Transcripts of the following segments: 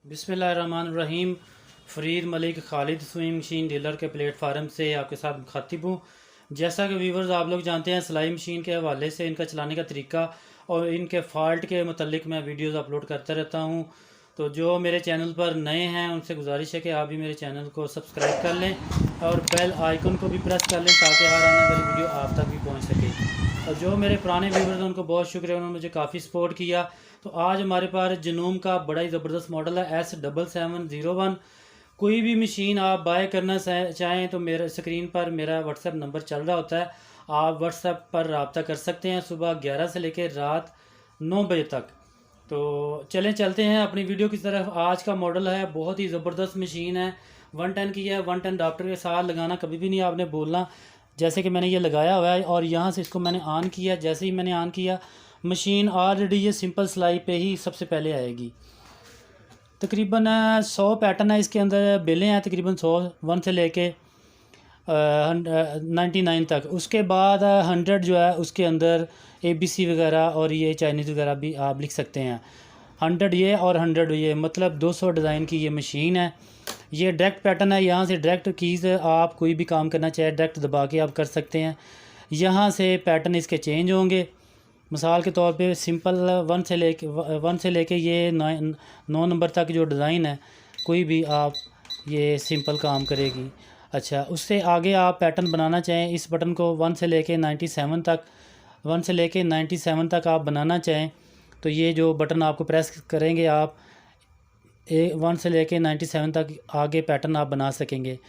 बिस्मिल्लाहिर्रहमानिर्रहीम। Farid Malik Khalid swing machine dealer के platform से आपके साथ मुखातिब हूँ। जैसा कि व्यूवर्स आप लोग जानते हैं, सिलाई मशीन के हवाले से इनका चलाने का तरीका और इनके फ़ाल्ट के मतलब मैं वीडियोस अपलोड करता रहता हूँ। तो जो मेरे चैनल पर नए हैं उनसे गुजारिश है कि आप भी मेरे चैनल को सब्सक्राइब कर लें और बेल आइकन को भी प्रेस कर लें ताकि हर आने वाली वीडियो आप तक भी पहुँच सके। और जो मेरे पुराने व्यूवर्स हैं उनको बहुत शुक्रिया, उन्होंने मुझे काफ़ी सपोर्ट किया। तो आज हमारे पास जनूम का बड़ा ही ज़बरदस्त मॉडल है S7701। कोई भी मशीन आप बाय करना चाहें तो मेरे स्क्रीन पर मेरा व्हाट्सएप नंबर चल रहा होता है, आप व्हाट्सएप पर रब्ता कर सकते हैं सुबह 11 से लेकर रात 9 बजे तक। तो चलते हैं अपनी वीडियो की तरफ। आज का मॉडल है, बहुत ही ज़बरदस्त मशीन है, 110 की है। 110 डॉक्टर के साथ लगाना कभी भी नहीं आपने बोलना। जैसे कि मैंने ये लगाया हुआ है और यहाँ से इसको मैंने ऑन किया। जैसे ही मैंने ऑन किया मशीन ऑलरेडी ये सिंपल सिलाई पे ही सबसे पहले आएगी। तकरीबन 100 पैटर्न है इसके अंदर, बेलें हैं तकरीबन 100, 1 से लेके 99 तक। उसके बाद 100 जो है उसके अंदर ABC वगैरह और ये चाइनीज़ वगैरह भी आप लिख सकते हैं। 100 ये और 100 ये, मतलब 200 डिज़ाइन की ये मशीन है। ये डायरेक्ट पैटर्न है, यहाँ से डायरेक्ट कीज़ आप कोई भी काम करना चाहे डायरेक्ट दबा के आप कर सकते हैं। यहाँ से पैटर्न इसके चेंज होंगे। मिसाल के तौर पे सिंपल 1 से लेके ये 9 नंबर तक जो डिज़ाइन है कोई भी आप ये सिंपल काम करेगी। अच्छा, उससे आगे आप पैटर्न बनाना चाहें, इस बटन को 1 से लेके 97 तक आप बनाना चाहें तो ये जो बटन आपको प्रेस करेंगे आप 1 से लेके 97 तक आगे पैटर्न आप बना सकेंगे।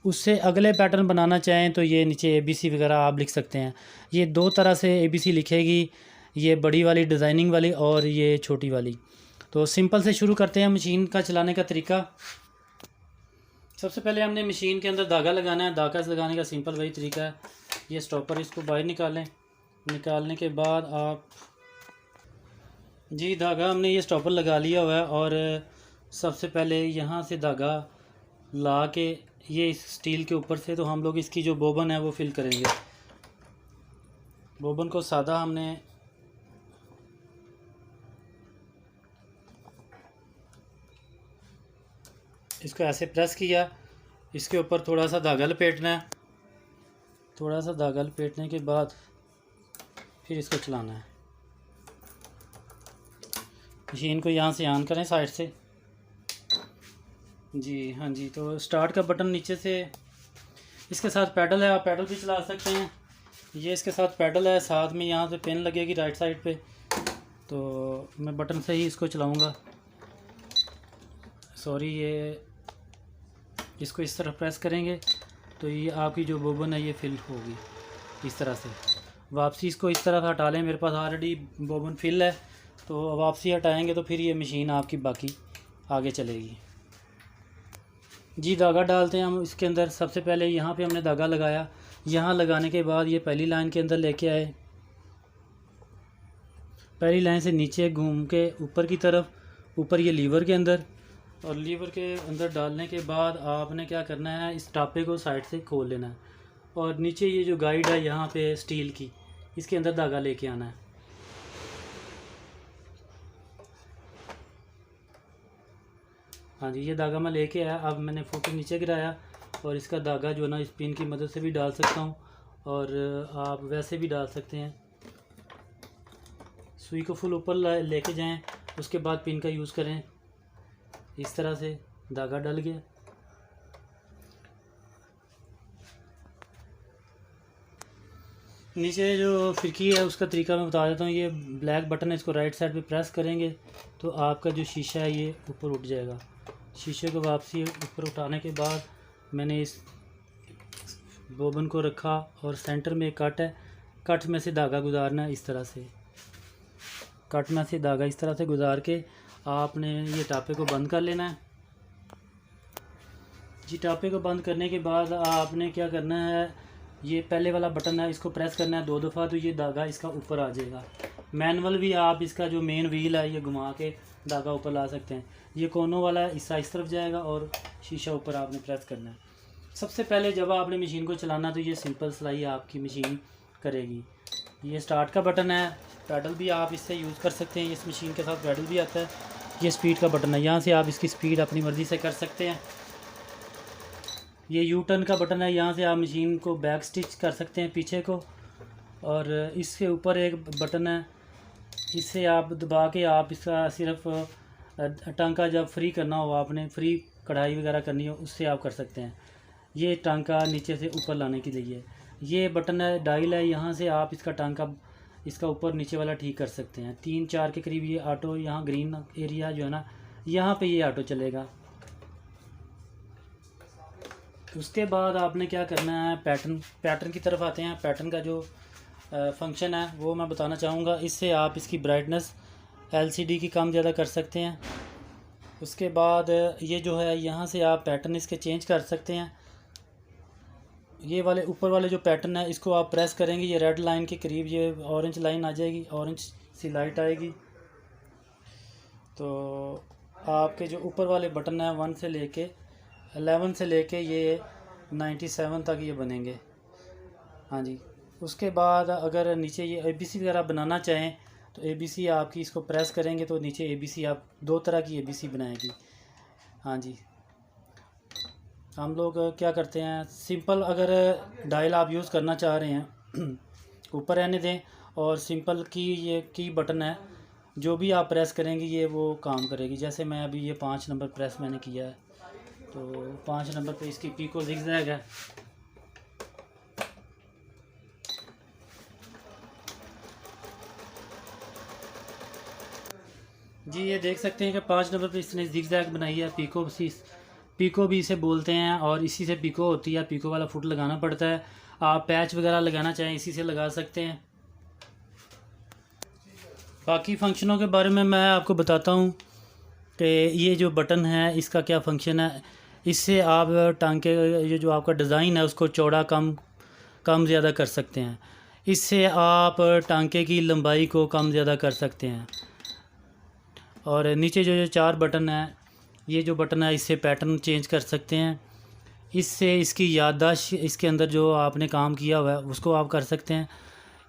उससे अगले पैटर्न बनाना चाहें तो ये नीचे ABC वगैरह आप लिख सकते हैं। ये 2 तरह से ABC लिखेगी, ये बड़ी वाली डिज़ाइनिंग वाली और ये छोटी वाली। तो सिंपल से शुरू करते हैं मशीन का चलाने का तरीका। सबसे पहले हमने मशीन के अंदर धागा लगाना है। धागा से लगाने का सिंपल वही तरीका है। ये स्टॉपर इसको बाहर निकालें। निकालने के बाद आप जी धागा हमने ये स्टॉपर लगा लिया हुआ है और सबसे पहले यहाँ से धागा ला के ये इस स्टील के ऊपर से तो हम लोग इसकी जो बोबन है वो फिल करेंगे। बोबन को सादा हमने इसको ऐसे प्रेस किया, इसके ऊपर थोड़ा सा धागा लपेटना है। थोड़ा सा धागा लपेटने के बाद फिर इसको चलाना है। मशीन को यहाँ से ऑन करें साइड से। जी हाँ जी, तो स्टार्ट का बटन नीचे से, इसके साथ पैडल है, आप पैडल भी चला सकते हैं। ये इसके साथ पैडल है, साथ में यहाँ से पिन लगेगी राइट साइड पे। तो मैं बटन से ही इसको चलाऊँगा। सॉरी, ये इसको इस तरह प्रेस करेंगे तो ये आपकी जो बोबन है ये फिल होगी इस तरह से। वापसी इसको इस तरह से हटा लें, मेरे पास ऑलरेडी बोबन फिल है तो वापसी हटाएंगे तो फिर ये मशीन आपकी बाकी आगे चलेगी। जी धागा डालते हैं हम इसके अंदर। सबसे पहले यहाँ पे हमने धागा लगाया, यहाँ लगाने के बाद ये पहली लाइन के अंदर लेके आए। पहली लाइन से नीचे घूम के ऊपर की तरफ, ऊपर ये लीवर के अंदर, और लीवर के अंदर डालने के बाद आपने क्या करना है, इस टापे को साइड से खोल लेना है और नीचे ये जो गाइड है यहाँ पे स्टील की, इसके अंदर धागा लेके आना है। हाँ जी, ये धागा मैं लेके आया। अब मैंने फोटो नीचे गिराया और इसका धागा जो है ना इस पिन की मदद से भी डाल सकता हूँ और आप वैसे भी डाल सकते हैं। सुई को फुल ऊपर लेके जाएं, उसके बाद पिन का यूज़ करें। इस तरह से धागा डल गया। नीचे जो फिरकी है उसका तरीका मैं बता देता हूँ। ये ब्लैक बटन है, इसको राइट साइड पे प्रेस करेंगे तो आपका जो शीशा है ये ऊपर उठ जाएगा। शीशे को वापसी ऊपर उठाने के बाद मैंने इस बोबन को रखा और सेंटर में कट है, कट में से धागा गुजारना है इस तरह से। कट में से धागा इस तरह से गुजार के आपने ये टापे को बंद कर लेना है। जी टापे को बंद करने के बाद आपने क्या करना है, ये पहले वाला बटन है इसको प्रेस करना है 2 दफ़ा तो ये धागा इसका ऊपर आ जाएगा। मैनुअल भी आप इसका जो मेन व्हील है ये घुमा के धागा ऊपर ला सकते हैं। ये कोनों वाला हिस्सा इस तरफ जाएगा और शीशा ऊपर आपने प्रेस करना है। सबसे पहले जब आपने मशीन को चलाना तो ये सिंपल सिलाई आपकी मशीन करेगी। ये स्टार्ट का बटन है, पैडल भी आप इससे यूज़ कर सकते हैं। इस मशीन के साथ पैडल भी आता है ये स्पीड का बटन है, यहाँ से आप इसकी स्पीड अपनी मर्ज़ी से कर सकते हैं। ये यू टर्न का बटन है, यहाँ से आप मशीन को बैक स्टिच कर सकते हैं पीछे को। और इसके ऊपर एक बटन है, इससे आप दबा के आप इसका सिर्फ टांका जब फ्री करना हो, आपने फ्री कढ़ाई वगैरह करनी हो, उससे आप कर सकते हैं। ये टांका नीचे से ऊपर लाने के लिए ये बटन है, डायल है, यहाँ से आप इसका टांका इसका ऊपर नीचे वाला ठीक कर सकते हैं। 3-4 के करीब ये ऑटो, यहाँ ग्रीन एरिया जो है ना, यहाँ पे ये ऑटो चलेगा। उसके बाद आपने क्या करना है, पैटर्न की तरफ आते हैं। पैटर्न का जो फंक्शन है वो मैं बताना चाहूँगा। इससे आप इसकी ब्राइटनेस एलसीडी की कम ज़्यादा कर सकते हैं। उसके बाद ये जो है, यहाँ से आप पैटर्न इसके चेंज कर सकते हैं। ये वाले ऊपर वाले जो पैटर्न है, इसको आप प्रेस करेंगे, ये रेड लाइन के करीब ये ऑरेंज लाइन आ जाएगी, ऑरेंज सी लाइट आएगी। तो आपके जो ऊपर वाले बटन है 1 से लेके 11 से लेके ये 97 तक ये बनेंगे। हाँ जी। उसके बाद अगर नीचे ये ABC वगैरह बनाना चाहें तो ABC आपकी इसको प्रेस करेंगे तो नीचे ABC आप 2 तरह की ABC बनाएगी। हाँ जी। हम लोग क्या करते हैं, सिंपल अगर डायल आप यूज़ करना चाह रहे हैं ऊपर रहने दें, और सिंपल की ये की बटन है, जो भी आप प्रेस करेंगे ये वो काम करेगी। जैसे मैं अभी ये 5 नंबर प्रेस मैंने किया है, तो 5 नंबर पे इसकी पीको ज़िगज़ैग है। जी ये देख सकते हैं कि 5 नंबर पे इसने ज़िगज़ैग बनाई है। पीको भी इसे बोलते हैं, और इसी से पीको होती है। पीको वाला फुट लगाना पड़ता है। आप पैच वगैरह लगाना चाहें इसी से लगा सकते हैं। बाकी फ़ंक्शनों के बारे में मैं आपको बताता हूँ कि ये जो बटन है इसका क्या फ़ंक्शन है। इससे आप टांके ये जो आपका डिज़ाइन है उसको चौड़ा कम ज़्यादा कर सकते हैं। इससे आप टांके की लंबाई को कम ज़्यादा कर सकते हैं। और नीचे जो 4 बटन है, ये जो बटन है, इससे पैटर्न चेंज कर सकते हैं। इससे इसकी याददाश्त, इसके अंदर जो आपने काम किया हुआ है उसको आप कर सकते हैं।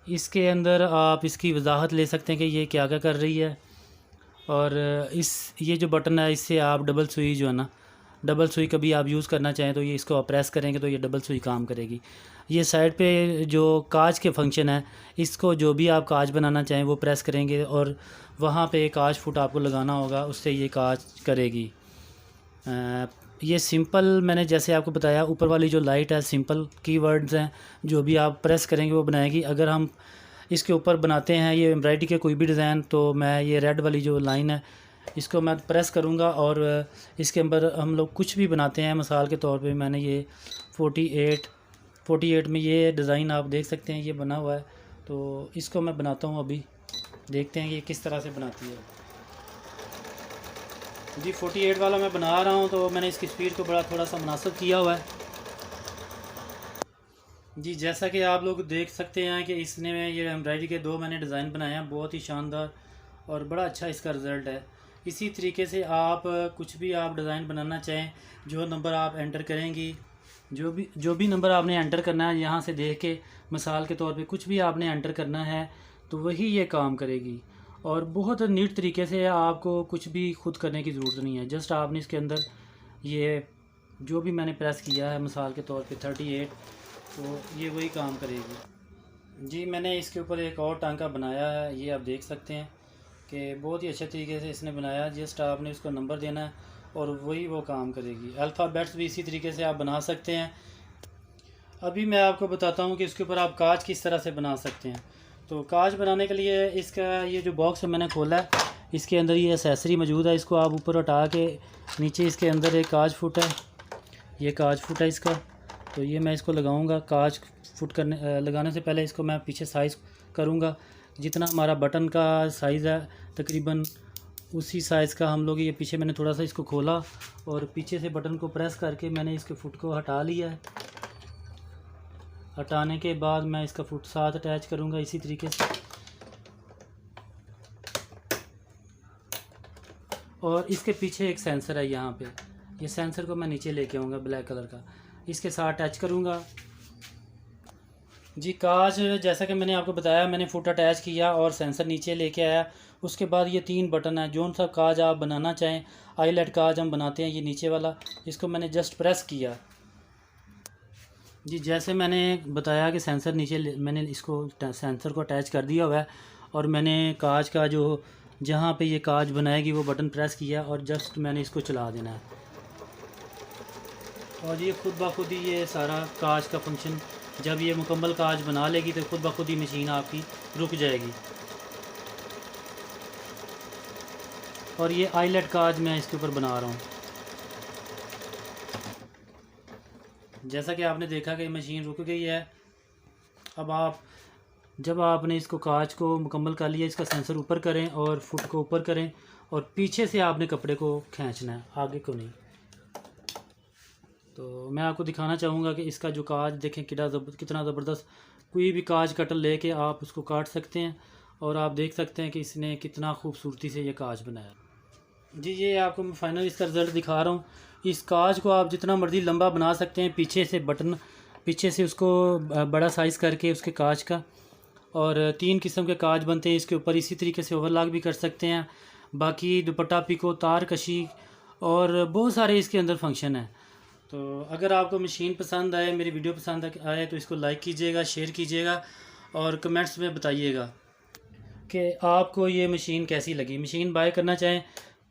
इसके अंदर आप इसकी वजाहत ले सकते हैं कि ये क्या क्या कर रही है। और ये जो बटन है, इससे आप डबल सुई जो है ना, डबल सुई कभी आप यूज़ करना चाहें तो ये इसको आप प्रेस करेंगे तो ये डबल सुई काम करेगी। ये साइड पे जो कांच के फंक्शन है, इसको जो भी आप कांच बनाना चाहें वो प्रेस करेंगे और वहाँ पे कांच फुट आपको लगाना होगा, उससे ये कांच करेगी। ये सिंपल मैंने जैसे आपको बताया, ऊपर वाली जो लाइट है सिंपल कीवर्ड्स हैं, जो भी आप प्रेस करेंगे वो बनाएगी। अगर हम इसके ऊपर बनाते हैं ये एम्ब्रॉयडरी के कोई भी डिज़ाइन, तो मैं ये रेड वाली जो लाइन है इसको मैं प्रेस करूँगा और इसके अंदर हम लोग कुछ भी बनाते हैं। मिसाल के तौर पे मैंने ये 48 में ये डिज़ाइन आप देख सकते हैं ये बना हुआ है, तो इसको मैं बनाता हूँ। अभी देखते हैं ये किस तरह से बनाती है। जी 48 वाला मैं बना रहा हूँ, तो मैंने इसकी स्पीड को बड़ा थोड़ा सा मुनासिब किया हुआ है। जी जैसा कि आप लोग देख सकते हैं कि इसने ये एम्ब्रॉयडरी के 2 मैंने डिज़ाइन बनाए हैं, बहुत ही शानदार और बड़ा अच्छा इसका रिज़ल्ट है। इसी तरीके से आप कुछ भी आप डिज़ाइन बनाना चाहें, जो नंबर आप एंटर करेंगी, जो भी नंबर आपने एंटर करना है, यहाँ से देख के मिसाल के तौर पे कुछ भी आपने एंटर करना है तो वही ये काम करेगी। और बहुत नीट तरीके से आपको कुछ भी खुद करने की ज़रूरत नहीं है। जस्ट आपने इसके अंदर ये जो भी मैंने प्रेस किया है मिसाल के तौर पे 38, तो ये वही काम करेगी। जी मैंने इसके ऊपर एक और टांका बनाया है, ये आप देख सकते हैं कि बहुत ही अच्छे तरीके से इसने बनाया। जस्ट आपने इसको नंबर देना है और वही वो काम करेगी। अल्फ़ाबेट्स भी इसी तरीके से आप बना सकते हैं। अभी मैं आपको बताता हूँ कि इसके ऊपर आप कांच किस तरह से बना सकते हैं। तो कांच बनाने के लिए इसका ये जो बॉक्स है मैंने खोला है, इसके अंदर ये एसेसरी मौजूद है। इसको आप ऊपर हटा के नीचे इसके अंदर एक कांच फुट है, ये कांच फुट है इसका। तो ये मैं इसको लगाऊंगा। कांच फुट लगाने से पहले इसको मैं पीछे साइज़ करूंगा। जितना हमारा बटन का साइज़ है तकरीबन उसी साइज़ का हम लोग, ये पीछे मैंने थोड़ा सा इसको खोला और पीछे से बटन को प्रेस करके मैंने इसके फुट को हटा लिया है। हटाने के बाद मैं इसका फुट साथ अटैच करूंगा इसी तरीके से। और इसके पीछे एक सेंसर है यहाँ पे, ये सेंसर को मैं नीचे लेके आऊँगा ब्लैक कलर का, इसके साथ अटैच करूँगा। जी कांच जैसा कि मैंने आपको बताया, मैंने फुट अटैच किया और सेंसर नीचे लेके आया उसके बाद ये 3 बटन है, जोन सा काज आप बनाना चाहें, आईलेट काज हम बनाते हैं, ये नीचे वाला, इसको मैंने जस्ट प्रेस किया जी। जैसे मैंने बताया कि सेंसर नीचे मैंने इसको सेंसर को अटैच कर दिया हुआ है, और मैंने काज का जो जहाँ पे ये काज बनाएगी वो बटन प्रेस किया और जस्ट मैंने इसको चला देना है, और ये खुद ब खुद ही ये सारा काज का फंक्शन, जब ये मुकम्मल काज बना लेगी तो खुद ब खुद ही मशीन आपकी रुक जाएगी। और ये आईलेट काज मैं इसके ऊपर बना रहा हूँ। जैसा कि आपने देखा कि मशीन रुक गई है। अब आप जब आपने इसको काज को मुकम्मल कर लिया, इसका सेंसर ऊपर करें और फुट को ऊपर करें, और पीछे से आपने कपड़े को खींचना है, आगे को नहीं। तो मैं आपको दिखाना चाहूँगा कि इसका जो काज देखें कितना ज़बरदस्त, कोई भी काज कटर लेके आप उसको काट सकते हैं, और आप देख सकते हैं कि इसने कितना खूबसूरती से ये काज बनाया जी। ये आपको मैं फाइनल इसका रिज़ल्ट दिखा रहा हूँ। इस काज को आप जितना मर्ज़ी लंबा बना सकते हैं, पीछे से बटन, पीछे से उसको बड़ा साइज़ करके उसके काज का, और 3 किस्म के काज बनते हैं इसके ऊपर। इसी तरीके से ओवरलॉक भी कर सकते हैं, बाकी दुपट्टा पिको, तार कशी और बहुत सारे इसके अंदर फंक्शन हैं। तो अगर आपको मशीन पसंद आए, मेरी वीडियो पसंद आए, तो इसको लाइक कीजिएगा, शेयर कीजिएगा, और कमेंट्स में बताइएगा कि आपको ये मशीन कैसी लगी। मशीन बाय करना चाहें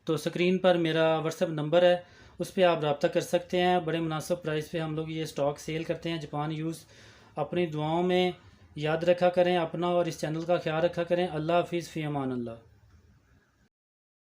तो स्क्रीन पर मेरा व्हाट्सएप नंबर है, उस पर आप रब्ता कर सकते हैं। बड़े मुनासिब प्राइस पे हम लोग ये स्टॉक सेल करते हैं, जापान यूज़। अपनी दुआओं में याद रखा करें अपना और इस चैनल का ख्याल रखा करें। अल्लाह हाफिज़, फ़ी अमान अल्लाह।